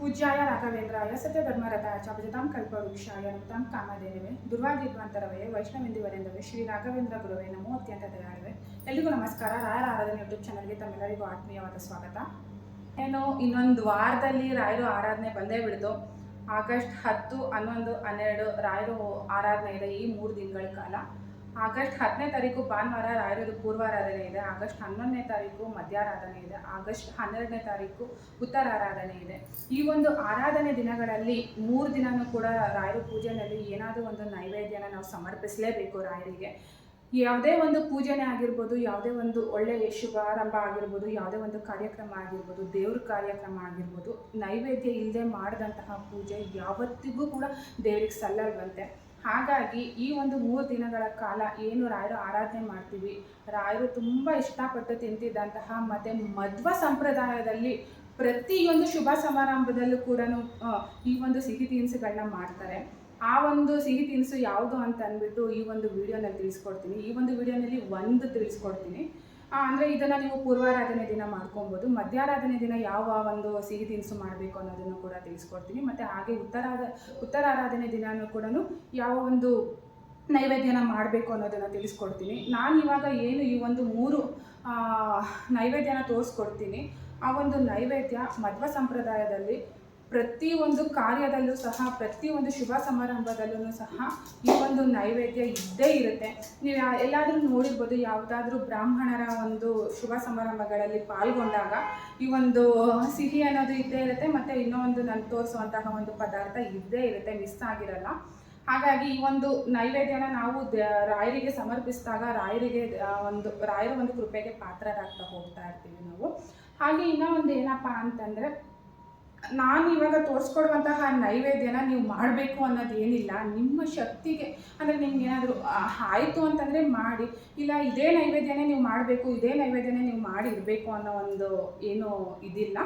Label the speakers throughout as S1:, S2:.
S1: पूज्याय राघवेन्द्राय सत्यधर्मरताय च भजतां कल्पवृक्षाय नमतां कामधेनवे ದುರ್ವಾದಿದ್ವಂತರವೇ ವೈಷ್ಣವೇಂದಿವರೆಂದವೇ ಶ್ರೀ ರಾಘವೇಂದ್ರ ಗುರುವೇ ನಮೋ ಅತ್ಯಂತ ದಯಾಳುವೆ. ಎಲ್ಲಿಗೂ ನಮಸ್ಕಾರ. ರಾಯರ ಆರಾಧನೆ ಯೂಟ್ಯೂಬ್ ಚಾನಲ್ಗೆ ತಮ್ಮೆಲ್ಲರಿಗೂ ಆತ್ಮೀಯವಾದ ಸ್ವಾಗತ. ಇನ್ನೊಂದು ವಾರದಲ್ಲಿ ರಾಯರು ಆರಾಧನೆ ಬಂದೇ ಬಿಡ್ತು. ಆಗಸ್ಟ್ 10, 11, 12 ರಾಯರು ಆರಾಧನೆ ಇದೆ. ಈ 3 ದಿನಗಳ ಕಾಲ. ಆಗಸ್ಟ್ 10ನೇ ತಾರೀಕು ಭಾನುವಾರ ರಾಯರದು ಪೂರ್ವಾರಾಧನೆ ಇದೆ. ಆಗಸ್ಟ್ 11ನೇ ತಾರೀಕು ಮಧ್ಯಾರಾಧನೆ ಇದೆ. ಆಗಸ್ಟ್ 12ನೇ ತಾರೀಕು ಉತ್ತರಾರಾಧನೆ ಇದೆ. ಈ ಒಂದು ಆರಾಧನೆ ದಿನಗಳಲ್ಲಿ 3 ದಿನವೂ ಕೂಡ ರಾಯರು ಪೂಜೆಯಲ್ಲಿ ಏನಾದರೂ ಒಂದು ನೈವೇದ್ಯನ ನಾವು ಸಮರ್ಪಿಸಲೇಬೇಕು ರಾಯರಿಗೆ. ಯಾವುದೇ ಒಂದು ಪೂಜೆನೇ ಆಗಿರ್ಬೋದು, ಯಾವುದೇ ಒಂದು ಒಳ್ಳೆಯ ಶುಭಾರಂಭ ಆಗಿರ್ಬೋದು, ಯಾವುದೇ ಒಂದು ಕಾರ್ಯಕ್ರಮ ಆಗಿರ್ಬೋದು, ದೇವ್ರ ಕಾರ್ಯಕ್ರಮ ಆಗಿರ್ಬೋದು, ನೈವೇದ್ಯ ಇಲ್ಲದೆ ಮಾಡಿದಂತಹ ಪೂಜೆ ಯಾವತ್ತಿಗೂ ಕೂಡ ದೇವರಿಗೆ ಸಲ್ಲಲ್ವಂತೆ. ಹಾಗಾಗಿ ಈ ಒಂದು 3 ದಿನಗಳ ಕಾಲ ಏನು ರಾಯರು ಆರಾಧನೆ ಮಾಡ್ತೀವಿ, ರಾಯರು ತುಂಬ ಇಷ್ಟಪಟ್ಟು ತಿಂತಿದ್ದಂತಹ ಮತ್ತು ಮಧ್ವ ಸಂಪ್ರದಾಯದಲ್ಲಿ ಪ್ರತಿಯೊಂದು ಶುಭ ಸಮಾರಂಭದಲ್ಲೂ ಕೂಡ ಈ ಒಂದು ಸಿಹಿ ತಿನಿಸುಗಳನ್ನ ಮಾಡ್ತಾರೆ. ಆ ಒಂದು ಸಿಹಿ ತಿನಿಸು ಯಾವುದು ಅಂತ ಅಂದ್ಬಿಟ್ಟು ಈ ಒಂದು ವಿಡಿಯೋನಲ್ಲಿ ತಿಳಿಸ್ಕೊಡ್ತೀನಿ. ಈ ಒಂದು ವಿಡಿಯೋನಲ್ಲಿ ಒಂದು ತಿಳಿಸ್ಕೊಡ್ತೀನಿ. ಅಂದರೆ ಇದನ್ನು ನೀವು ಪೂರ್ವಾರಾಧನೆ ದಿನ ಮಾಡ್ಕೊಬೋದು. ಮಧ್ಯಾರಾಧನೆ ದಿನ ಯಾವ ಒಂದು ಸಿಹಿ ತಿನಿಸು ಮಾಡಬೇಕು ಅನ್ನೋದನ್ನು ಕೂಡ ತಿಳಿಸ್ಕೊಡ್ತೀನಿ. ಮತ್ತು ಹಾಗೆ ಉತ್ತರಾರಾಧನೆ ದಿನವೂ ಕೂಡ ಯಾವ ಒಂದು ನೈವೇದ್ಯನ ಮಾಡಬೇಕು ಅನ್ನೋದನ್ನು ತಿಳಿಸ್ಕೊಡ್ತೀನಿ. ನಾನು ಇವಾಗ ಏನು ಈ ಒಂದು 3 ನೈವೇದ್ಯನ ತೋರಿಸ್ಕೊಡ್ತೀನಿ. ಆ ಒಂದು ನೈವೇದ್ಯ ಮಧ್ವ ಸಂಪ್ರದಾಯದಲ್ಲಿ ಪ್ರತಿಯೊಂದು ಕಾರ್ಯದಲ್ಲೂ ಸಹ, ಪ್ರತಿಯೊಂದು ಶುಭ ಸಮಾರಂಭದಲ್ಲೂ ಸಹ ಈ ಒಂದು ನೈವೇದ್ಯ ಇದ್ದೇ ಇರುತ್ತೆ. ನೀವು ಎಲ್ಲಾದರೂ ನೋಡಿರ್ಬೋದು, ಯಾವುದಾದ್ರೂ ಬ್ರಾಹ್ಮಣರ ಒಂದು ಶುಭ ಸಮಾರಂಭಗಳಲ್ಲಿ ಪಾಲ್ಗೊಂಡಾಗ ಈ ಒಂದು ಸಿಹಿ ಅನ್ನೋದು ಇದ್ದೇ ಇರುತ್ತೆ. ಮತ್ತು ಇನ್ನೊಂದು ನಾನು ತೋರಿಸುವಂತಹ ಒಂದು ಪದಾರ್ಥ ಇದ್ದೇ ಇರುತ್ತೆ, ಮಿಸ್ ಆಗಿರಲ್ಲ. ಹಾಗಾಗಿ ಈ ಒಂದು ನೈವೇದ್ಯನ ನಾವು ರಾಯರಿಗೆ ಸಮರ್ಪಿಸಿದಾಗ ರಾಯರ ಒಂದು ಕೃಪೆಗೆ ಪಾತ್ರರಾಗ್ತಾ ಹೋಗ್ತಾ ಇರ್ತೀವಿ ನಾವು. ಹಾಗೆ ಇನ್ನೂ ಒಂದು ಏನಪ್ಪ ಅಂತಂದರೆ, ನಾನು ಇವಾಗ ತೋರಿಸ್ಕೊಡುವಂತಹ ನೈವೇದ್ಯನ ನೀವು ಮಾಡಬೇಕು ಅನ್ನೋದು ಏನಿಲ್ಲ. ನಿಮ್ಮ ಶಕ್ತಿಗೆ, ಅಂದರೆ ನಿಮ್ಗೆ ಏನಾದರೂ ಆಯಿತು ಅಂತಂದರೆ ಮಾಡಿ, ಇಲ್ಲ ಇದೇ ನೈವೇದ್ಯನೇ ನೀವು ಮಾಡಬೇಕು, ಇದೇ ನೈವೇದ್ಯನೇ ನೀವು ಮಾಡಿರಬೇಕು ಅನ್ನೋ ಒಂದು ಏನೂ ಇದಿಲ್ಲ.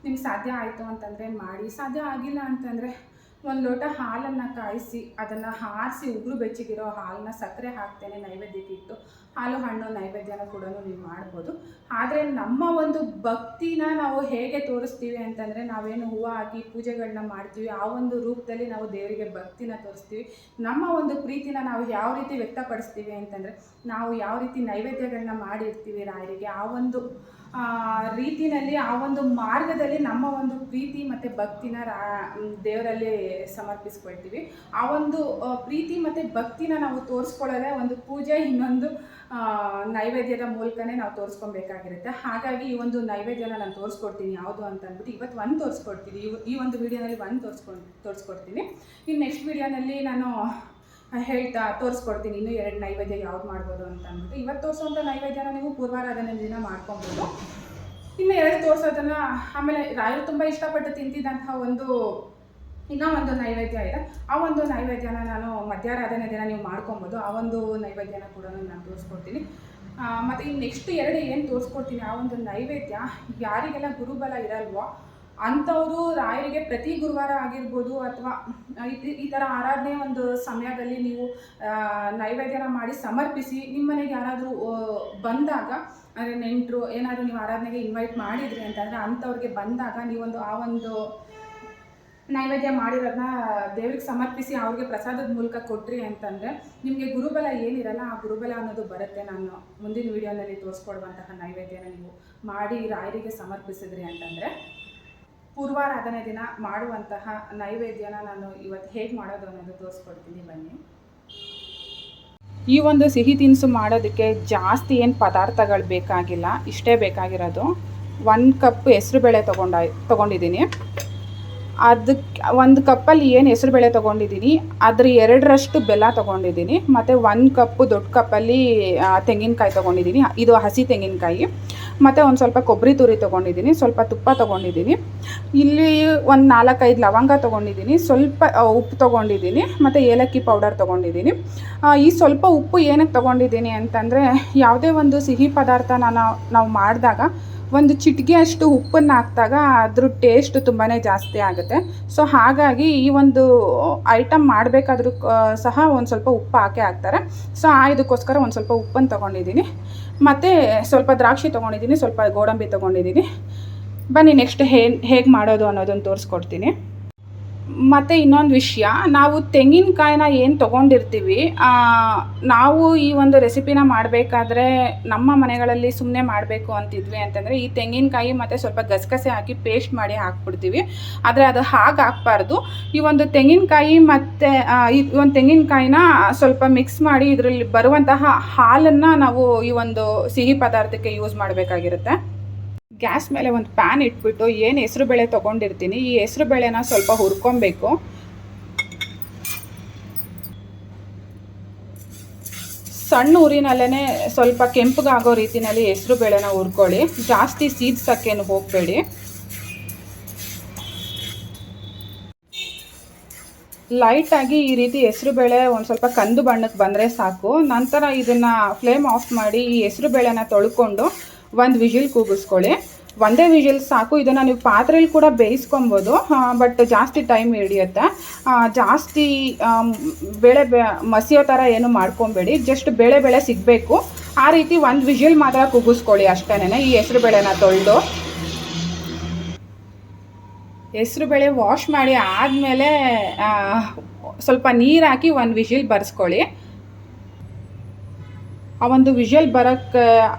S1: ನಿಮ್ಗೆ ಸಾಧ್ಯ ಆಯಿತು ಅಂತಂದರೆ ಮಾಡಿ, ಸಾಧ್ಯ ಆಗಿಲ್ಲ ಅಂತಂದರೆ 1 ಲೋಟ ಹಾಲನ್ನು ಕಾಯಿಸಿ ಅದನ್ನು ಆರಿಸಿ ಉಗುರು ಬೆಚ್ಚಗಿರೋ ಹಾಲನ್ನ ಸಕ್ಕರೆ ಹಾಕ್ತೇನೆ ನೈವೇದ್ಯಕ್ಕೆ ಇಟ್ಟು ಹಾಲು ಹಣ್ಣು ನೈವೇದ್ಯನ ಕೂಡ ನೀವು ಮಾಡ್ಬೋದು. ಆದರೆ ನಮ್ಮ ಒಂದು ಭಕ್ತಿನ ನಾವು ಹೇಗೆ ತೋರಿಸ್ತೀವಿ ಅಂತಂದರೆ, ನಾವೇನು ಹೂವು ಹಾಕಿ ಪೂಜೆಗಳನ್ನ ಮಾಡ್ತೀವಿ, ಆ ಒಂದು ರೂಪದಲ್ಲಿ ನಾವು ದೇವರಿಗೆ ಭಕ್ತಿನ ತೋರಿಸ್ತೀವಿ. ನಮ್ಮ ಒಂದು ಪ್ರೀತಿನ ನಾವು ಯಾವ ರೀತಿ ವ್ಯಕ್ತಪಡಿಸ್ತೀವಿ ಅಂತಂದರೆ, ನಾವು ಯಾವ ರೀತಿ ನೈವೇದ್ಯಗಳನ್ನ ಮಾಡಿರ್ತೀವಿ ರಾಯರಿಗೆ, ಆ ಒಂದು ರೀತಿಯಲ್ಲಿ, ಆ ಒಂದು ಮಾರ್ಗದಲ್ಲಿ ನಮ್ಮ ಒಂದು ಪ್ರೀತಿ ಮತ್ತು ಭಕ್ತಿನ ದೇವರಲ್ಲಿ ಸಮರ್ಪಿಸ್ಕೊಳ್ತೀವಿ. ಆ ಒಂದು ಪ್ರೀತಿ ಮತ್ತು ಭಕ್ತಿನ ನಾವು ತೋರಿಸ್ಕೊಳ್ಳೋದೇ ಒಂದು ಪೂಜೆ, ಇನ್ನೊಂದು ನೈವೇದ್ಯದ ಮೂಲಕನೇ ನಾವು ತೋರಿಸ್ಕೊಬೇಕಾಗಿರುತ್ತೆ. ಹಾಗಾಗಿ ಈ ಒಂದು ನೈವೇದ್ಯನ ನಾನು ತೋರಿಸ್ಕೊಡ್ತೀನಿ ಯಾವುದು ಅಂತ ಅಂದ್ಬಿಟ್ಟು ಇವತ್ತು 1 ತೋರಿಸ್ಕೊಡ್ತೀನಿ. ಈ ಒಂದು ವಿಡಿಯೋನಲ್ಲಿ 1 ತೋರಿಸ್ಕೊಡ್ತೀನಿ. ಇನ್ನು ನೆಕ್ಸ್ಟ್ ವಿಡಿಯೋನಲ್ಲಿ ನಾನು ತೋರಿಸ್ಕೊಡ್ತೀನಿ ಇನ್ನೂ 2 ನೈವೇದ್ಯ ಯಾವ್ದು ಮಾಡ್ಬೋದು ಅಂತ ಅಂದ್ಬಿಟ್ಟು. ಇವತ್ತು ತೋರಿಸೋಂಥ ನೈವೇದ್ಯನ ನೀವು ಪೂರ್ವಾರಾಧನೆ ದಿನ ಮಾಡ್ಕೊಬೋದು. ಇನ್ನು 2 ತೋರಿಸೋದನ್ನು ಆಮೇಲೆ ರಾಯರು ತುಂಬ ಇಷ್ಟಪಟ್ಟು ತಿಂತಿದ್ದಂತಹ ಇನ್ನೂ ಒಂದು ನೈವೇದ್ಯ ಇದೆ. ಆ ಒಂದು ನೈವೇದ್ಯನ ನಾನು ಮಧ್ಯಾರಾಧನೆ ದಿನ ನೀವು ಮಾಡ್ಕೊಬೋದು. ಆ ಒಂದು ನೈವೇದ್ಯನ ಕೂಡ ನಾನು ತೋರಿಸ್ಕೊಡ್ತೀನಿ. ಮತ್ತು ಇನ್ನು ನೆಕ್ಸ್ಟ್ 2 ಏನು ತೋರಿಸ್ಕೊಡ್ತೀನಿ, ಆ ಒಂದು ನೈವೇದ್ಯ ಯಾರಿಗೆಲ್ಲ ಗುರುಬಲ ಇರಲ್ವೋ ಅಂಥವರು ರಾಯರಿಗೆ ಪ್ರತಿ ಗುರುವಾರ ಆಗಿರ್ಬೋದು, ಅಥವಾ ಈ ಥರ ಆರಾಧನೆ ಒಂದು ಸಮಯದಲ್ಲಿ ನೀವು ನೈವೇದ್ಯನ ಮಾಡಿ ಸಮರ್ಪಿಸಿ, ನಿಮ್ಮ ಮನೆಗೆ ಯಾರಾದರೂ ಬಂದಾಗ, ಅಂದರೆ ನೆಂಟರು ಏನಾದರೂ ನೀವು ಆರಾಧನೆಗೆ ಇನ್ವೈಟ್ ಮಾಡಿದ್ರಿ ಅಂತಂದರೆ ಅಂಥವ್ರಿಗೆ ಬಂದಾಗ ನೀವೊಂದು ಆ ಒಂದು ನೈವೇದ್ಯ ಮಾಡಿರೋದನ್ನ ದೇವ್ರಿಗೆ ಸಮರ್ಪಿಸಿ ಅವ್ರಿಗೆ ಪ್ರಸಾದದ ಮೂಲಕ ಕೊಟ್ರಿ ಅಂತಂದರೆ ನಿಮಗೆ ಗುರುಬಲ ಏನಿರಲ್ಲ, ಆ ಗುರುಬಲ ಅನ್ನೋದು ಬರುತ್ತೆ. ನಾನು ಮುಂದಿನ ವಿಡಿಯೋನಲ್ಲಿ ತೋರಿಸ್ಕೊಡುವಂತಹ ನೈವೇದ್ಯನ ನೀವು ಮಾಡಿ ರಾಯರಿಗೆ ಸಮರ್ಪಿಸಿದ್ರಿ ಅಂತಂದರೆ, ಪೂರ್ವಾರಾಧನೆ ದಿನ ಮಾಡುವಂತಹ ನೈವೇದ್ಯನ ನಾನು ಇವತ್ತು ಹೇಗೆ ಮಾಡೋದು ಅನ್ನೋದು ತೋರಿಸ್ಕೊಡ್ತೀನಿ, ಬನ್ನಿ. ಈ ಒಂದು ಸಿಹಿ ತಿನಿಸು ಮಾಡೋದಕ್ಕೆ ಜಾಸ್ತಿ ಏನು ಪದಾರ್ಥಗಳು ಬೇಕಾಗಿಲ್ಲ, ಇಷ್ಟೇ ಬೇಕಾಗಿರೋದು. 1 ಕಪ್ ಹೆಸರುಬೇಳೆ ತೊಗೊಂಡಿದ್ದೀನಿ. ಅದಕ್ಕೆ 1 ಕಪ್ಪಲ್ಲಿ ಏನು ಹೆಸರುಬೇಳೆ ತೊಗೊಂಡಿದ್ದೀನಿ ಅದ್ರ 2ರಷ್ಟು ಬೆಲ್ಲ ತೊಗೊಂಡಿದ್ದೀನಿ. ಮತ್ತು 1 ಕಪ್ಪು ದೊಡ್ಡ ಕಪ್ಪಲ್ಲಿ ತೆಂಗಿನಕಾಯಿ ತೊಗೊಂಡಿದ್ದೀನಿ, ಇದು ಹಸಿ ತೆಂಗಿನಕಾಯಿ. ಮತ್ತು ಒಂದು ಸ್ವಲ್ಪ ಕೊಬ್ಬರಿ ತುರಿ ತೊಗೊಂಡಿದ್ದೀನಿ, ಸ್ವಲ್ಪ ತುಪ್ಪ ತೊಗೊಂಡಿದ್ದೀನಿ. ಇಲ್ಲಿ ಒಂದು 4-5 ಲವಂಗ ತೊಗೊಂಡಿದ್ದೀನಿ, ಸ್ವಲ್ಪ ಉಪ್ಪು ತೊಗೊಂಡಿದ್ದೀನಿ, ಮತ್ತು ಏಲಕ್ಕಿ ಪೌಡರ್ ತೊಗೊಂಡಿದ್ದೀನಿ. ಈ ಸ್ವಲ್ಪ ಉಪ್ಪು ಏನಕ್ಕೆ ತೊಗೊಂಡಿದ್ದೀನಿ ಅಂತಂದರೆ, ಯಾವುದೇ ಒಂದು ಸಿಹಿ ಪದಾರ್ಥನ ನಾವು ಮಾಡಿದಾಗ 1 ಚಿಟಿಕೆ ಅಷ್ಟು ಉಪ್ಪನ್ನು ಹಾಕಿದಾಗ ಅದ್ರ ಟೇಸ್ಟ್ ತುಂಬಾ ಜಾಸ್ತಿ ಆಗುತ್ತೆ. ಸೊ ಹಾಗಾಗಿ ಈ ಒಂದು ಐಟಮ್ ಮಾಡಬೇಕಾದ್ರೂ ಸಹ ಒಂದು ಸ್ವಲ್ಪ ಉಪ್ಪು ಹಾಕ್ತಾರೆ. ಸೊ ಇದಕ್ಕೋಸ್ಕರ ಒಂದು ಸ್ವಲ್ಪ ಉಪ್ಪನ್ನು ತೊಗೊಂಡಿದ್ದೀನಿ. ಮತ್ತು ಸ್ವಲ್ಪ ದ್ರಾಕ್ಷಿ ತೊಗೊಂಡಿದ್ದೀನಿ, ಸ್ವಲ್ಪ ಗೋಡಂಬಿ ತೊಗೊಂಡಿದ್ದೀನಿ. ಬನ್ನಿ ನೆಕ್ಸ್ಟ್ ಹೇಗೆ ಮಾಡೋದು ಅನ್ನೋದನ್ನು ತೋರಿಸ್ಕೊಡ್ತೀನಿ. ಮತ್ತು ಇನ್ನೊಂದು ವಿಷಯ, ನಾವು ತೆಂಗಿನಕಾಯಿನ ಏನು ತೊಗೊಂಡಿರ್ತೀವಿ, ನಾವು ಈ ಒಂದು ರೆಸಿಪಿನ ಮಾಡಬೇಕಾದ್ರೆ ನಮ್ಮ ಮನೆಗಳಲ್ಲಿ ಸುಮ್ಮನೆ ಮಾಡಬೇಕು ಅಂತಿದ್ವಿ ಅಂತಂದರೆ ಈ ತೆಂಗಿನಕಾಯಿ ಮತ್ತು ಸ್ವಲ್ಪ ಗಸಗಸೆ ಹಾಕಿ ಪೇಸ್ಟ್ ಮಾಡಿ ಹಾಕ್ಬಿಡ್ತೀವಿ. ಆದರೆ ಅದು ಹಾಗೆ ಹಾಕ್ಬಾರ್ದು. ಈ ಒಂದು ತೆಂಗಿನಕಾಯಿ ಮತ್ತು ಈ ಒಂದು ತೆಂಗಿನಕಾಯಿನ ಸ್ವಲ್ಪ ಮಿಕ್ಸ್ ಮಾಡಿ ಇದರಲ್ಲಿ ಬರುವಂತಹ ಹಾಲನ್ನು ನಾವು ಈ ಒಂದು ಸಿಹಿ ಪದಾರ್ಥಕ್ಕೆ ಯೂಸ್ ಮಾಡಬೇಕಾಗಿರುತ್ತೆ. ಗ್ಯಾಸ್ ಮೇಲೆ ಒಂದು ಪ್ಯಾನ್ ಇಟ್ಬಿಟ್ಟು ಏನು ಹೆಸರುಬೇಳೆ ತೊಗೊಂಡಿರ್ತೀನಿ ಈ ಹೆಸರುಬೇಳೆನ ಸ್ವಲ್ಪ ಹುರ್ಕೊಬೇಕು. ಸಣ್ಣ ಊರಿನಲ್ಲೇ ಸ್ವಲ್ಪ ಕೆಂಪಗಾಗೋ ರೀತಿಯಲ್ಲಿ ಹೆಸರುಬೇಳೆನ ಹುರ್ಕೊಳ್ಳಿ. ಜಾಸ್ತಿ ಸೀದ್ಸಕ್ಕೇನು ಹೋಗಬೇಡಿ. ಲೈಟಾಗಿ ಈ ರೀತಿ ಹೆಸರುಬೇಳೆ ಒಂದು ಸ್ವಲ್ಪ ಕಂದು ಬಣ್ಣಕ್ಕೆ ಬಂದರೆ ಸಾಕು. ನಂತರ ಇದನ್ನು ಫ್ಲೇಮ್ ಆಫ್ ಮಾಡಿ ಈ ಹೆಸರುಬೇಳೆನ ತೊಳ್ಕೊಂಡು ಒಂದು ವಿಜಿಲ್ ಕೂಗಿಸ್ಕೊಳ್ಳಿ. ಒಂದೇ ವಿಜಿಲ್ ಸಾಕು. ಇದನ್ನು ನೀವು ಪಾತ್ರೆಯಲ್ಲಿ ಕೂಡ ಬೇಯಿಸ್ಕೊಬೋದು, ಬಟ್ ಜಾಸ್ತಿ ಟೈಮ್ ಹಿಡಿಯುತ್ತೆ. ಜಾಸ್ತಿ ಬೇಳೆ ಮಸಿಯೋ ಥರ ಏನು ಮಾಡ್ಕೊಬೇಡಿ. ಜಸ್ಟ್ ಬೇಳೆ ಸಿಗಬೇಕು ಆ ರೀತಿ ಒಂದು ವಿಜಿಲ್ ಮಾತ್ರ ಕೂಗಿಸ್ಕೊಳ್ಳಿ ಅಷ್ಟೇ. ಈ ಹೆಸರುಬೇಳೆನ ತೊಳೆದು ಹೆಸರುಬೇಳೆ ವಾಶ್ ಮಾಡಿ ಆದಮೇಲೆ ಸ್ವಲ್ಪ ನೀರು ಹಾಕಿ ಒಂದು ವಿಜಿಲ್ ಬರ್ಸ್ಕೊಳ್ಳಿ. ಆ ಒಂದು ವಿಷಲ್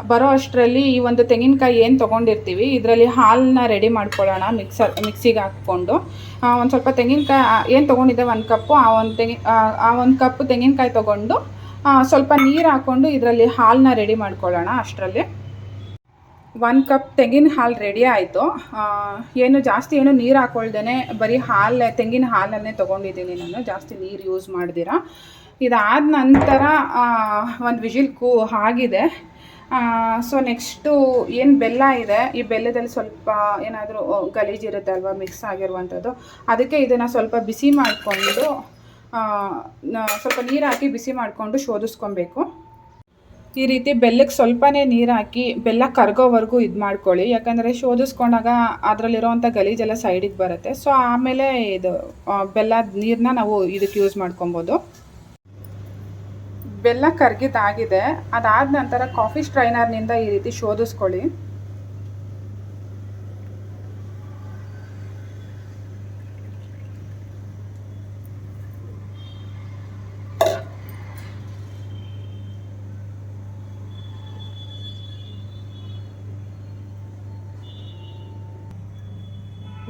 S1: ಬರೋ ಅಷ್ಟರಲ್ಲಿ ಈ ಒಂದು ತೆಂಗಿನಕಾಯಿ ಏನು ತೊಗೊಂಡಿರ್ತೀವಿ ಇದರಲ್ಲಿ ಹಾಲನ್ನ ರೆಡಿ ಮಾಡ್ಕೊಳ್ಳೋಣ. ಮಿಕ್ಸಿಗೆ ಹಾಕ್ಕೊಂಡು ಒಂದು ಸ್ವಲ್ಪ ತೆಂಗಿನಕಾಯಿ ಏನು ತೊಗೊಂಡಿದ್ದೆ 1 ಕಪ್ಪು, ಆ ಒಂದು ಕಪ್ಪು ತೆಂಗಿನಕಾಯಿ ತೊಗೊಂಡು ಸ್ವಲ್ಪ ನೀರು ಹಾಕ್ಕೊಂಡು ಇದರಲ್ಲಿ ಹಾಲನ್ನ ರೆಡಿ ಮಾಡ್ಕೊಳ್ಳೋಣ. ಅಷ್ಟರಲ್ಲಿ 1 ಕಪ್ ತೆಂಗಿನ ಹಾಲು ರೆಡಿ ಆಯಿತು. ಜಾಸ್ತಿ ನೀರು ಹಾಕ್ಕೊಳ್ದೇ ಬರೀ ತೆಂಗಿನ ಹಾಲನ್ನೇ ತೊಗೊಂಡಿದ್ದೀನಿ ನಾನು, ಜಾಸ್ತಿ ನೀರು ಯೂಸ್ ಮಾಡ್ದಿರಾ. ಇದಾದ ನಂತರ ಒಂದು ವಿಜಿಲ್ ಆಗಿದೆ. ಸೊ ನೆಕ್ಸ್ಟು ಏನು ಬೆಲ್ಲ ಇದೆ, ಈ ಬೆಲ್ಲದಲ್ಲಿ ಸ್ವಲ್ಪ ಏನಾದರೂ ಗಲೀಜಿರುತ್ತೆ ಅಲ್ವಾ, ಮಿಕ್ಸ್ ಆಗಿರುವಂಥದ್ದು. ಅದಕ್ಕೆ ಇದನ್ನು ಸ್ವಲ್ಪ ಬಿಸಿ ಮಾಡಿಕೊಂಡು ಸ್ವಲ್ಪ ನೀರು ಹಾಕಿ ಬಿಸಿ ಮಾಡಿಕೊಂಡು ಶೋಧಿಸ್ಕೊಬೇಕು. ಈ ರೀತಿ ಬೆಲ್ಲಕ್ಕೆ ಸ್ವಲ್ಪನೇ ನೀರು ಹಾಕಿ ಬೆಲ್ಲ ಕರಗೋವರೆಗೂ ಇದು ಮಾಡ್ಕೊಳ್ಳಿ. ಯಾಕಂದರೆ ಶೋಧಿಸ್ಕೊಂಡಾಗ ಅದರಲ್ಲಿರೋವಂಥ ಗಲೀಜೆಲ್ಲ ಸೈಡಿಗೆ ಬರುತ್ತೆ. ಸೊ ಆಮೇಲೆ ಇದು ಬೆಲ್ಲದ ನೀರನ್ನ ನಾವು ಇದಕ್ಕೆ ಯೂಸ್ ಮಾಡ್ಕೊಬೋದು. ಬೆಲ್ಲ ಕರಗಿದ್ದಾಗಿದೆ. ಅದಾದ ನಂತರ ಕಾಫಿ ಸ್ಟ್ರೈನರ್ನಿಂದ ಈ ರೀತಿ ಶೋಧಿಸ್ಕೊಳ್ಳಿ.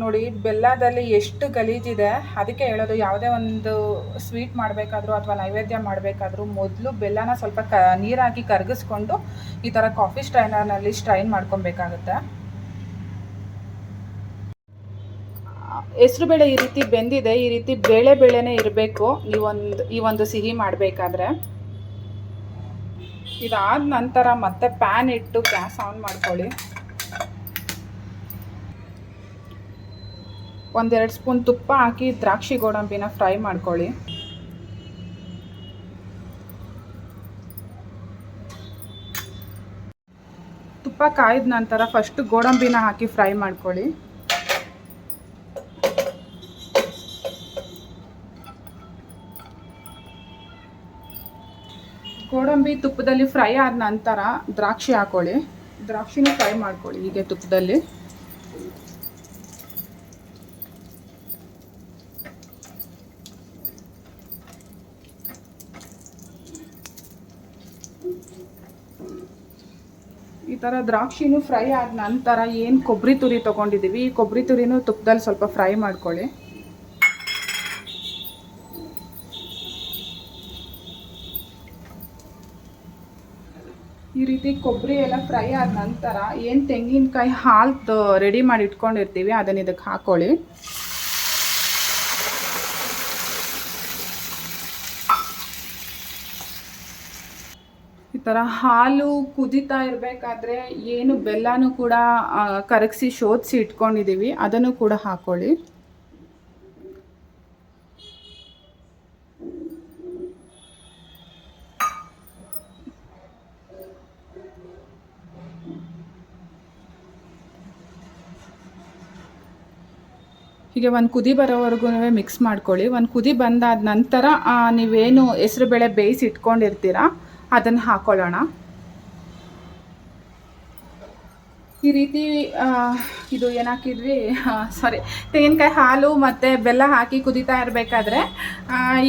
S1: ನೋಡಿ ಬೆಲ್ಲದಲ್ಲಿ ಎಷ್ಟು ಗಲೀಜಿದೆ. ಅದಕ್ಕೆ ಹೇಳೋದು, ಯಾವುದೇ ಒಂದು ಸ್ವೀಟ್ ಮಾಡಬೇಕಾದ್ರೂ ಅಥವಾ ನೈವೇದ್ಯ ಮಾಡಬೇಕಾದ್ರೂ ಮೊದಲು ಬೆಲ್ಲನ ಸ್ವಲ್ಪ ನೀರಾಗಿ ಕರಗಿಸ್ಕೊಂಡು ಈ ಥರ ಕಾಫಿ ಸ್ಟ್ರೈನರ್ನಲ್ಲಿ ಸ್ಟ್ರೈನ್ ಮಾಡ್ಕೊಬೇಕಾಗುತ್ತೆ. ಹೆಸರುಬೇಳೆ ಈ ರೀತಿ ಬೆಂದಿದೆ. ಈ ರೀತಿ ಬೇಳೆನೇ ಇರಬೇಕು ಈ ಒಂದು ಸಿಹಿ ಮಾಡಬೇಕಾದ್ರೆ. ಇದಾದ ನಂತರ ಮತ್ತೆ ಪ್ಯಾನ್ ಇಟ್ಟು ಗ್ಯಾಸ್ ಆನ್ ಮಾಡ್ಕೊಳ್ಳಿ. 1-2 ಸ್ಪೂನ್ ತುಪ್ಪ ಹಾಕಿ ದ್ರಾಕ್ಷಿ ಗೋಡಂಬಿನ ಫ್ರೈ ಮಾಡ್ಕೊಳ್ಳಿ. ತುಪ್ಪ ಕಾಯ್ದ ನಂತರ ಫಸ್ಟ್ ಗೋಡಂಬಿನ ಹಾಕಿ ಫ್ರೈ ಮಾಡ್ಕೊಳ್ಳಿ. ಗೋಡಂಬಿ ತುಪ್ಪದಲ್ಲಿ ಫ್ರೈ ಆದ ನಂತರ ದ್ರಾಕ್ಷಿ ಹಾಕೊಳ್ಳಿ. ದ್ರಾಕ್ಷಿನ ಫ್ರೈ ಮಾಡ್ಕೊಳ್ಳಿ ಹೀಗೆ ತುಪ್ಪದಲ್ಲಿ. ಈ ಥರ ದ್ರಾಕ್ಷಿನೂ ಫ್ರೈ ಆದ ನಂತರ ಏನು ಕೊಬ್ಬರಿ ತುರಿ ತೊಗೊಂಡಿದ್ದೀವಿ ಈ ಕೊಬ್ಬರಿ ತುರಿನೂ ತುಪ್ಪದಲ್ಲಿ ಸ್ವಲ್ಪ ಫ್ರೈ ಮಾಡ್ಕೊಳ್ಳಿ. ಈ ರೀತಿ ಕೊಬ್ಬರಿ ಎಲ್ಲ ಫ್ರೈ ಆದ ನಂತರ ಏನು ತೆಂಗಿನಕಾಯಿ ಹಾಲು ರೆಡಿ ಮಾಡಿ ಇಟ್ಕೊಂಡಿರ್ತೀವಿ ಅದನ್ನು ಇದಕ್ಕೆ ಹಾಕ್ಕೊಳ್ಳಿ. ಈ ಥರ ಹಾಲು ಕುದೀತಾ ಇರಬೇಕಾದ್ರೆ ಏನು ಬೆಲ್ಲನೂ ಕೂಡ ಕರಗಿಸಿ ಶೋಧಿಸಿ ಇಟ್ಕೊಂಡಿದ್ದೀವಿ ಅದನ್ನು ಕೂಡ ಹಾಕ್ಕೊಳ್ಳಿ. ಹೀಗೆ ಒಂದು ಕುದಿ ಬರೋವರೆಗೂ ಮಿಕ್ಸ್ ಮಾಡ್ಕೊಳ್ಳಿ. ಒಂದು ಕುದಿ ಬಂದಾದ ನಂತರ ನೀವೇನು ಹೆಸರುಬೇಳೆ ಬೇಯಿಸಿ ಇಟ್ಕೊಂಡಿರ್ತೀರ ಅದನ್ನು ಹಾಕ್ಕೊಳ್ಳೋಣ. ಈ ರೀತಿ ಇದು ಏನು ಹಾಕಿದ್ವಿ, ಸಾರಿ, ತೆಂಗಿನಕಾಯಿ ಹಾಲು ಮತ್ತು ಬೆಲ್ಲ ಹಾಕಿ ಕುದೀತಾ ಇರಬೇಕಾದ್ರೆ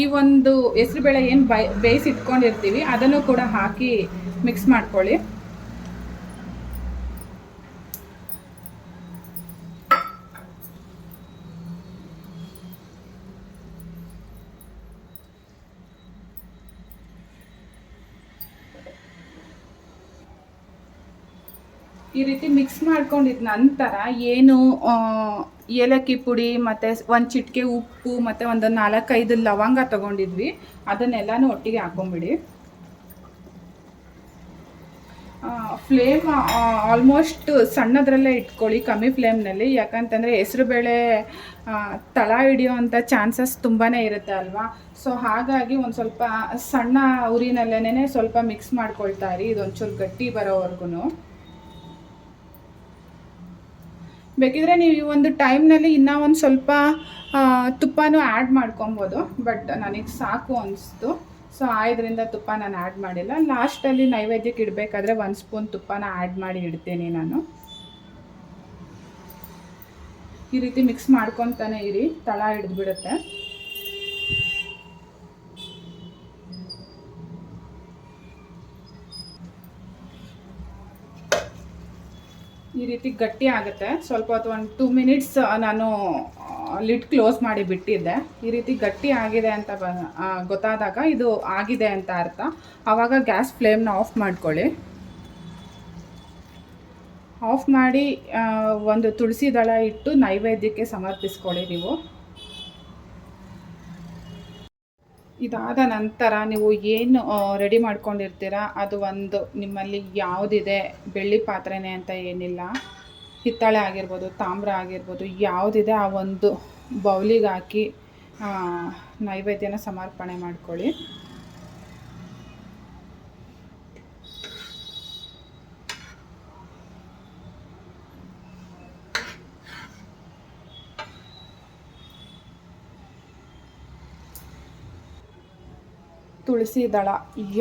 S1: ಈ ಒಂದು ಹೆಸ್ರುಬೇಳೆ ಏನು ಬೇಯಿಸಿಟ್ಕೊಂಡಿರ್ತೀವಿ ಅದನ್ನು ಕೂಡ ಹಾಕಿ ಮಿಕ್ಸ್ ಮಾಡ್ಕೊಳ್ಳಿ. ಈ ರೀತಿ ಮಿಕ್ಸ್ ಮಾಡ್ಕೊಂಡಿದ್ದ ನಂತರ ಏನು ಏಲಕ್ಕಿ ಪುಡಿ ಮತ್ತು ಒಂದು ಚಿಟಿಕೆ ಉಪ್ಪು ಮತ್ತು ಒಂದು 4-5 ಲವಂಗ ತೊಗೊಂಡಿದ್ವಿ, ಅದನ್ನೆಲ್ಲನೂ ಒಟ್ಟಿಗೆ ಹಾಕೊಂಬಿಡಿ. ಫ್ಲೇಮ್ ಆಲ್ಮೋಸ್ಟ್ ಸಣ್ಣದ್ರಲ್ಲೇ ಇಟ್ಕೊಳ್ಳಿ, ಕಮ್ಮಿ ಫ್ಲೇಮ್ನಲ್ಲಿ. ಯಾಕಂತಂದರೆ ಹೆಸ್ರುಬೇಳೆ ತಳ ಹಿಡಿಯೋವಂಥ ಚಾನ್ಸಸ್ ತುಂಬಾ ಇರುತ್ತೆ ಅಲ್ವಾ. ಸೊ ಹಾಗಾಗಿ ಒಂದು ಸ್ವಲ್ಪ ಸಣ್ಣ ಉರಿನಲ್ಲೇ ಸ್ವಲ್ಪ ಮಿಕ್ಸ್ ಮಾಡ್ಕೊಳ್ತಾ ಇರಿ, ಇದೊಂಚೂರು ಗಟ್ಟಿ ಬರೋವರೆಗೂ. ಬೇಕಿದ್ರೆ ನೀವು ಈ ಒಂದು ಟೈಮ್ನಲ್ಲಿ ಇನ್ನೂ ಒಂದು ಸ್ವಲ್ಪ ತುಪ್ಪನೂ ಆ್ಯಡ್ ಮಾಡ್ಕೊಬೋದು, ಬಟ್ ನನಗೆ ಸಾಕು ಅನಿಸ್ತು. ಸೊ ಇದರಿಂದ ತುಪ್ಪ ನಾನು ಆ್ಯಡ್ ಮಾಡಿಲ್ಲ. ಲಾಸ್ಟಲ್ಲಿ ನೈವೇದ್ಯಕ್ಕೆ ಇಡಬೇಕಾದ್ರೆ 1 ಸ್ಪೂನ್ ತುಪ್ಪನ ಆ್ಯಡ್ ಮಾಡಿ ಇಡ್ತೀನಿ ನಾನು. ಈ ರೀತಿ ಮಿಕ್ಸ್ ಮಾಡ್ಕೊತಾನೆ ಇರಿ, ತಳ ಹಿಡಿದ್ಬಿಡುತ್ತೆ. ಈ ರೀತಿ ಗಟ್ಟಿ ಆಗುತ್ತೆ. ಸ್ವಲ್ಪ ಹೊತ್ತು ಒಂದು 2 ಮಿನಿಟ್ಸ್ ನಾನು ಲಿಡ್ ಕ್ಲೋಸ್ ಮಾಡಿ ಬಿಟ್ಟಿದ್ದೆ. ಈ ರೀತಿ ಗಟ್ಟಿ ಆಗಿದೆ ಅಂತ ಗೊತ್ತಾದಾಗ ಇದು ಆಗಿದೆ ಅಂತ ಅರ್ಥ. ಆವಾಗ ಗ್ಯಾಸ್ ಫ್ಲೇಮ್ನ ಆಫ್ ಮಾಡ್ಕೊಳ್ಳಿ. ಆಫ್ ಮಾಡಿ ಒಂದು ತುಳಸಿ ದಳ ಇಟ್ಟು ನೈವೇದ್ಯಕ್ಕೆ ಸಮರ್ಪಿಸ್ಕೊಳ್ಳಿ ನೀವು. ಇದಾದ ನಂತರ ನೀವು ಏನು ರೆಡಿ ಮಾಡ್ಕೊಂಡಿರ್ತೀರ ಅದು ಒಂದು ನಿಮ್ಮಲ್ಲಿ ಯಾವುದಿದೆ, ಬೆಳ್ಳಿ ಪಾತ್ರೆನೇ ಅಂತ ಏನಿಲ್ಲ, ಹಿತ್ತಾಳೆ ಆಗಿರ್ಬೋದು, ತಾಮ್ರ ಆಗಿರ್ಬೋದು, ಯಾವುದಿದೆ ಆ ಒಂದು ಬೌಲಿಗೆ ಹಾಕಿ ನೈವೇದ್ಯನ ಸಮರ್ಪಣೆ ಮಾಡ್ಕೊಳ್ಳಿ. ತುಳಸಿ ದಳ,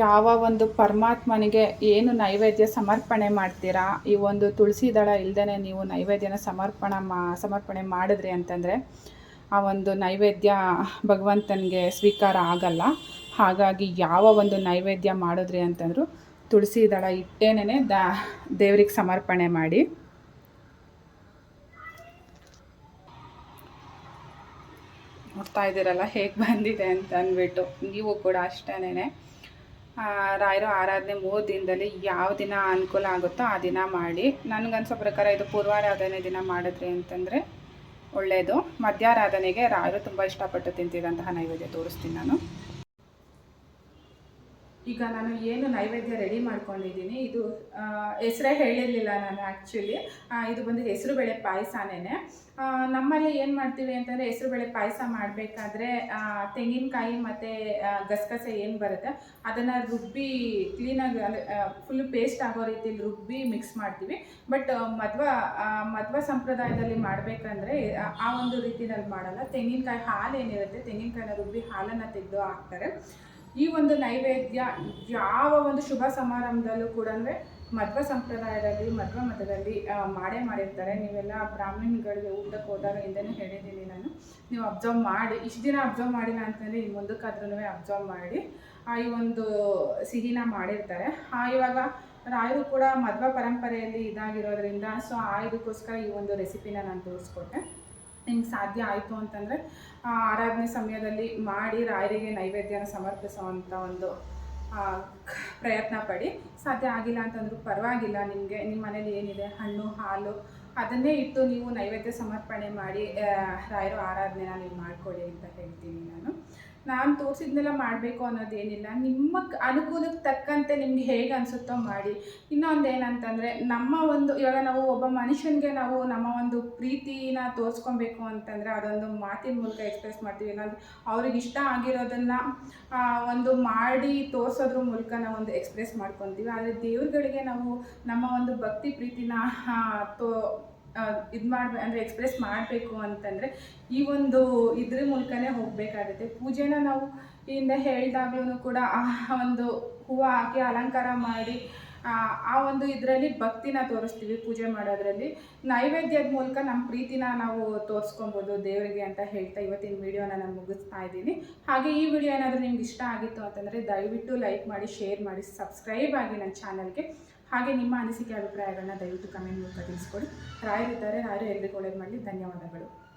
S1: ಯಾವ ಒಂದು ಪರಮಾತ್ಮನಿಗೆ ಏನು ನೈವೇದ್ಯ ಸಮರ್ಪಣೆ ಮಾಡ್ತೀರಾ, ಈ ಒಂದು ತುಳಸಿ ದಳ ಇಲ್ಲದೇ ನೀವು ನೈವೇದ್ಯನ ಸಮರ್ಪಣೆ ಮಾಡಿದ್ರಿ ಅಂತಂದರೆ ಆ ಒಂದು ನೈವೇದ್ಯ ಭಗವಂತನಿಗೆ ಸ್ವೀಕಾರ ಆಗಲ್ಲ. ಹಾಗಾಗಿ ಯಾವ ಒಂದು ನೈವೇದ್ಯ ಮಾಡಿದ್ರಿ ಅಂತಂದರೂ ತುಳಸಿ ದಳ ಇಟ್ಟೇನೆ ದೇವ್ರಿಗೆ ಸಮರ್ಪಣೆ ಮಾಡಿ. ನೋಡ್ತಾ ಇದ್ದೀರಲ್ಲ ಹೇಗೆ ಬಂದಿದೆ ಅಂತ ಅಂದ್ಬಿಟ್ಟು. ನೀವು ಕೂಡ ಅಷ್ಟೇನೆ ರಾಯರ ಆರಾಧನೆ 3 ದಿನದಲ್ಲಿ ಯಾವ ದಿನ ಅನುಕೂಲ ಆಗುತ್ತೋ ಆ ದಿನ ಮಾಡಿ. ನನಗನ್ಸೋ ಪ್ರಕಾರ ಇದು ಪೂರ್ವಾರಾಧನೆ ದಿನ ಮಾಡಿದ್ರಿ ಅಂತಂದರೆ ಒಳ್ಳೆಯದು. ಮಧ್ಯಾರಾಧನೆಗೆ ರಾಯರು ತುಂಬ ಇಷ್ಟಪಟ್ಟು ತಿಂತಿದ್ದಂತಹ ನೈವೇದ್ಯ ತೋರಿಸ್ತೀನಿ ನಾನು. ಈಗ ನಾನು ಏನು ನೈವೇದ್ಯ ರೆಡಿ ಮಾಡ್ಕೊಂಡಿದ್ದೀನಿ, ಇದು ಹೆಸರೇ ಹೇಳಿರಲಿಲ್ಲ ನಾನು ಆ್ಯಕ್ಚುಲಿ. ಇದು ಬಂದು ಹೆಸರುಬೇಳೆ ಪಾಯಸನೇ. ನಮ್ಮಲ್ಲಿ ಏನು ಮಾಡ್ತೀವಿ ಅಂತಂದರೆ ಹೆಸರುಬೇಳೆ ಪಾಯಸ ಮಾಡಬೇಕಾದ್ರೆ ತೆಂಗಿನಕಾಯಿ ಮತ್ತು ಗಸಗಸೆ ಏನು ಬರುತ್ತೆ ಅದನ್ನು ರುಬ್ಬಿ ಕ್ಲೀನಾಗಿ, ಅಂದರೆ ಫುಲ್ಲು ಪೇಸ್ಟ್ ಆಗೋ ರೀತಿಯಲ್ಲಿ ರುಬ್ಬಿ ಮಿಕ್ಸ್ ಮಾಡ್ತೀವಿ. ಬಟ್ ಮಧ್ವ ಸಂಪ್ರದಾಯದಲ್ಲಿ ಮಾಡಬೇಕಂದ್ರೆ ಆ ಒಂದು ರೀತಿಯಲ್ಲಿ ಮಾಡಲ್ಲ. ತೆಂಗಿನಕಾಯಿ ಹಾಲು ಏನಿರುತ್ತೆ, ತೆಂಗಿನಕಾಯಿನ ರುಬ್ಬಿ ಹಾಲನ್ನು ತೆಗೆದು ಹಾಕ್ತಾರೆ. ಈ ಒಂದು ನೈವೇದ್ಯ ಯಾವ ಒಂದು ಶುಭ ಸಮಾರಂಭದಲ್ಲೂ ಕೂಡ ಮಧ್ವ ಸಂಪ್ರದಾಯದಲ್ಲಿ, ಮಧ್ವ ಮತದಲ್ಲಿ ಮಾಡಿರ್ತಾರೆ. ನೀವೆಲ್ಲ ಬ್ರಾಹ್ಮಣಗಳಿಗೆ ಊಟಕ್ಕೆ ಹೋದಾಗ ಹಿಂದೆನೂ ಹೇಳಿದ್ದೀನಿ ನಾನು, ನೀವು ಅಬ್ಸರ್ವ್ ಮಾಡಿ. ಇಷ್ಟು ದಿನ ಅಬ್ಸರ್ವ್ ಮಾಡಿಲ್ಲ ಅಂತಂದರೆ ಇನ್ನು ಮುಂದಕ್ಕಾದ್ರೂ ಅಬ್ಸರ್ವ್ ಮಾಡಿ ಈ ಒಂದು ಸಿಹಿನ ಮಾಡಿರ್ತಾರೆ. ಇವಾಗ ರಾಯರು ಕೂಡ ಮಧ್ವ ಪರಂಪರೆಯಲ್ಲಿ ಇದಾಗಿರೋದ್ರಿಂದ ಸೊ ಇದಕ್ಕೋಸ್ಕರ ಈ ಒಂದು ರೆಸಿಪಿನ ನಾನು ತೋರಿಸ್ಕೊಟ್ಟೆ. ನಿಮ್ಗೆ ಸಾಧ್ಯ ಆಯಿತು ಅಂತಂದರೆ ಆರಾಧನೆ ಸಮಯದಲ್ಲಿ ಮಾಡಿ ರಾಯರಿಗೆ ನೈವೇದ್ಯನ ಸಮರ್ಪಿಸುವಂಥ ಒಂದು ಪ್ರಯತ್ನ ಪಡಿ. ಸಾಧ್ಯ ಆಗಿಲ್ಲ ಅಂತಂದ್ರೂ ಪರವಾಗಿಲ್ಲ, ನಿಮ್ಮ ಮನೇಲಿ ಏನಿದೆ ಹಣ್ಣು ಹಾಲು ಅದನ್ನೇ ಇಟ್ಟು ನೀವು ನೈವೇದ್ಯ ಸಮರ್ಪಣೆ ಮಾಡಿ ರಾಯರು ಆರಾಧನೆನ ನೀವು ಮಾಡ್ಕೊಳ್ಳಿ ಅಂತ ಹೇಳ್ತೀನಿ ನಾನು ತೋರಿಸಿದ್ನೆಲ್ಲ ಮಾಡಬೇಕು ಅನ್ನೋದೇನಿಲ್ಲ. ನಿಮ್ಮ ಅನುಕೂಲಕ್ಕೆ ತಕ್ಕಂತೆ ನಿಮ್ಗೆ ಹೇಗೆ ಅನಿಸುತ್ತೋ ಮಾಡಿ. ಇನ್ನೊಂದು ಏನಂತಂದರೆ, ನಮ್ಮ ಒಂದು ಇವಾಗ ನಾವು ಒಬ್ಬ ಮನುಷ್ಯನಿಗೆ ನಾವು ನಮ್ಮ ಒಂದು ಪ್ರೀತಿನ ತೋರಿಸ್ಕೊಬೇಕು ಅಂತಂದರೆ ಅದೊಂದು ಮಾತಿನ ಮೂಲಕ ಎಕ್ಸ್ಪ್ರೆಸ್ ಮಾಡ್ತೀವಿ. ಇಲ್ಲಾಂದರೆ ಅವ್ರಿಗೆ ಇಷ್ಟ ಆಗಿರೋದನ್ನು ಒಂದು ಮಾಡಿ ತೋರಿಸೋದ್ರ ಮೂಲಕ ನಾವು ಒಂದು ಎಕ್ಸ್ಪ್ರೆಸ್ ಮಾಡ್ಕೊತೀವಿ. ಆದರೆ ದೇವ್ರುಗಳಿಗೆ ನಾವು ನಮ್ಮ ಒಂದು ಭಕ್ತಿ ಪ್ರೀತಿನ ಅಂದರೆ ಎಕ್ಸ್ಪ್ರೆಸ್ ಮಾಡಬೇಕು ಅಂತಂದರೆ ಈ ಒಂದು ಇದ್ರ ಮೂಲಕನೇ ಹೋಗಬೇಕಾಗುತ್ತೆ. ಪೂಜೆನ ನಾವು ಹಿಂದೆ ಹೇಳಿದಾಗ್ಲೂ ಕೂಡ ಒಂದು ಹೂವು ಹಾಕಿ ಅಲಂಕಾರ ಮಾಡಿ ಆ ಒಂದು ಇದರಲ್ಲಿ ಭಕ್ತಿನ ತೋರಿಸ್ತೀವಿ ಪೂಜೆ ಮಾಡೋದ್ರಲ್ಲಿ. ನೈವೇದ್ಯದ ಮೂಲಕ ನಮ್ಮ ಪ್ರೀತಿನ ನಾವು ತೋರಿಸ್ಕೊಬೋದು ದೇವರಿಗೆ ಅಂತ ಹೇಳ್ತಾ ಇವತ್ತಿನ ವಿಡಿಯೋನ ನಾನು ಮುಗಿಸ್ತಾ ಇದ್ದೀನಿ. ಹಾಗೆ ಈ ವಿಡಿಯೋ ಏನಾದರೂ ನಿಮ್ಗೆ ಇಷ್ಟ ಆಗಿತ್ತು ಅಂತಂದರೆ ದಯವಿಟ್ಟು ಲೈಕ್ ಮಾಡಿ, ಶೇರ್ ಮಾಡಿ, ಸಬ್ಸ್ಕ್ರೈಬ್ ಆಗಿ ನನ್ನ ಚಾನಲ್ಗೆ. ಹಾಗೆ ನಿಮ್ಮ ಅನಿಸಿಕೆ ಅಭಿಪ್ರಾಯಗಳನ್ನ ದಯವಿಟ್ಟು ಕಮೆಂಟ್ ಮೂಲಕ ತಿಳಿಸ್ಕೊಡಿ. ರಾಯರಿದ್ದಾರೆ, ರಾಯರು ಎಲ್ರಿಗೂ ಒಳ್ಳೇದು ಮಾಡಲಿ. ಧನ್ಯವಾದಗಳು.